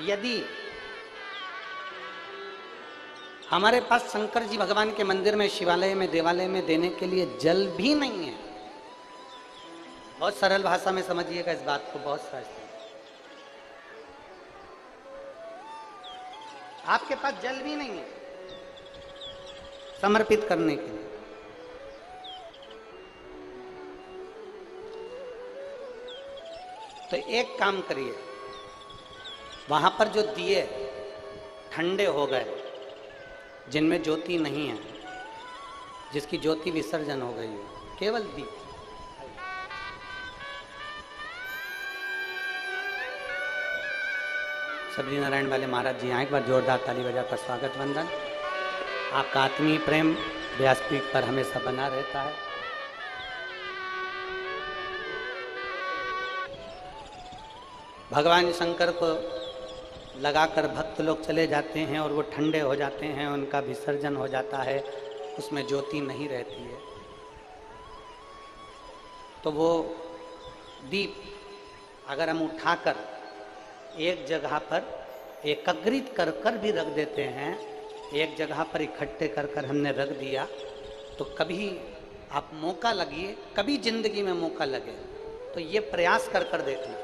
यदि हमारे पास शंकर जी भगवान के मंदिर में, शिवालय में, देवालय में देने के लिए जल भी नहीं है, बहुत सरल भाषा में समझिएगा इस बात को, बहुत सहज। आपके पास जल भी नहीं है समर्पित करने के लिए, तो एक काम करिए, वहां पर जो दिए ठंडे हो गए, जिनमें ज्योति नहीं है, जिसकी ज्योति विसर्जन हो गई है, केवल दीप, सब्जी नारायण वाले महाराज जी आए, एक बार जोरदार ताली बजाकर स्वागत वंदन। आपका आत्मीय प्रेम व्यासपीठ पर हमेशा बना रहता है। भगवान शंकर को लगाकर भक्त लोग चले जाते हैं और वो ठंडे हो जाते हैं, उनका विसर्जन हो जाता है, उसमें ज्योति नहीं रहती है। तो वो दीप अगर हम उठाकर एक जगह पर एकत्रित कर कर भी रख देते हैं, एक जगह पर इकट्ठे कर कर हमने रख दिया, तो कभी आप मौका लगिए, कभी जिंदगी में मौका लगे तो ये प्रयास कर कर देखना।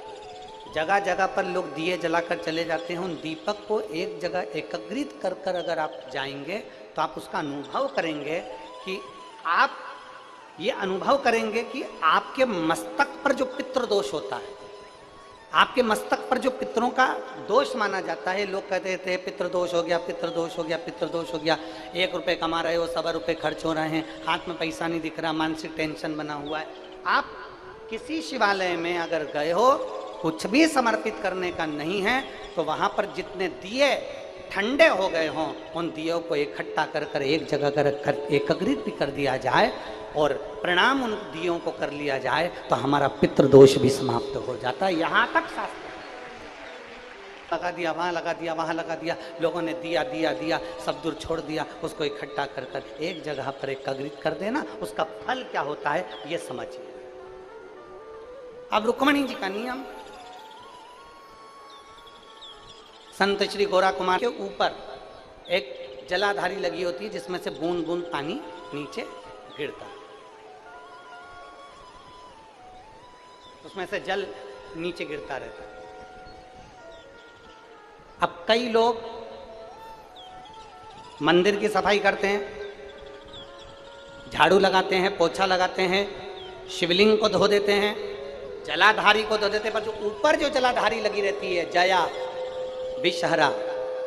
जगह जगह पर लोग दिए जलाकर चले जाते हैं, उन दीपक को एक जगह एकत्रित कर कर अगर आप जाएंगे तो आप उसका अनुभव करेंगे कि आप ये अनुभव करेंगे कि आपके मस्तक पर जो पितृ दोष होता है, आपके मस्तक पर जो पितरों का दोष माना जाता है, लोग कहते थे पितृ दोष हो गया, पितृ दोष हो गया, पितृ दोष हो गया, 1 रुपये कमा रहे हो, 1.25 रुपये खर्च हो रहे हैं, हाथ में पैसा नहीं दिख रहा, मानसिक टेंशन बना हुआ है। आप किसी शिवालय में अगर गए हो, कुछ भी समर्पित करने का नहीं है, तो वहां पर जितने दिए ठंडे हो गए हों, उन दियों को इकट्ठा कर कर एक जगह कर एकत्रित भी कर दिया जाए और प्रणाम उन दियों को कर लिया जाए, तो हमारा पितृदोष भी समाप्त हो जाता है। यहाँ तक शास्त्र लगा दिया, वहाँ लगा दिया, वहाँ लगा दिया, लोगों ने दिया दिया दिया, सब दूर छोड़ दिया, उसको इकट्ठा कर कर एक जगह पर एकत्रित कर देना, उसका फल क्या होता है ये समझिए। अब रुक्मणी जी का नियम, संत श्री गोरा कुमार के ऊपर एक जलाधारी लगी होती है, जिसमें से बूंद बूंद पानी नीचे गिरता है, उसमें से जल नीचे गिरता रहता है। अब कई लोग मंदिर की सफाई करते हैं, झाड़ू लगाते हैं, पोछा लगाते हैं, शिवलिंग को धो देते हैं, जलाधारी को धो देते हैं, पर जो ऊपर जो जलाधारी लगी रहती है, जया, विषहरा,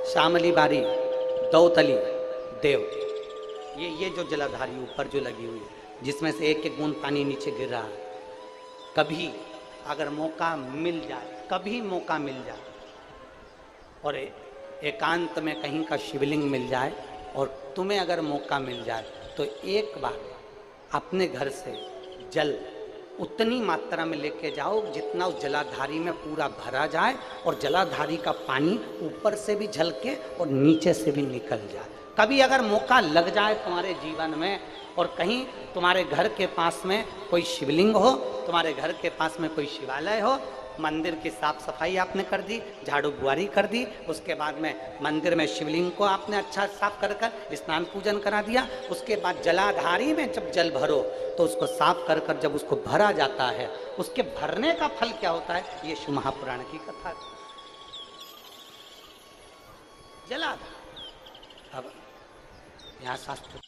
श्यामली बारी, दौतली, देव, ये जो जलाधारी ऊपर जो लगी हुई है, जिसमें से एक एक बूंद पानी नीचे गिर रहा है, कभी अगर मौका मिल जाए, कभी मौका मिल जाए और एकांत में कहीं का शिवलिंग मिल जाए और तुम्हें अगर मौका मिल जाए, तो एक बार अपने घर से जल उतनी मात्रा में लेके जाओ जितना उस जलाधारी में पूरा भरा जाए, और जलाधारी का पानी ऊपर से भी झलके और नीचे से भी निकल जाए। कभी अगर मौका लग जाए तुम्हारे जीवन में और कहीं तुम्हारे घर के पास में कोई शिवलिंग हो, तुम्हारे घर के पास में कोई शिवालय हो, मंदिर की साफ सफाई आपने कर दी, झाड़ू बुआरी कर दी, उसके बाद में मंदिर में शिवलिंग को आपने अच्छा साफ कर कर स्नान पूजन करा दिया, उसके बाद जलाधारी में जब जल भरो तो उसको साफ कर कर जब उसको भरा जाता है, उसके भरने का फल क्या होता है, ये शिव महापुराण की कथा। जलाधार, अब यहाँ शास्त्र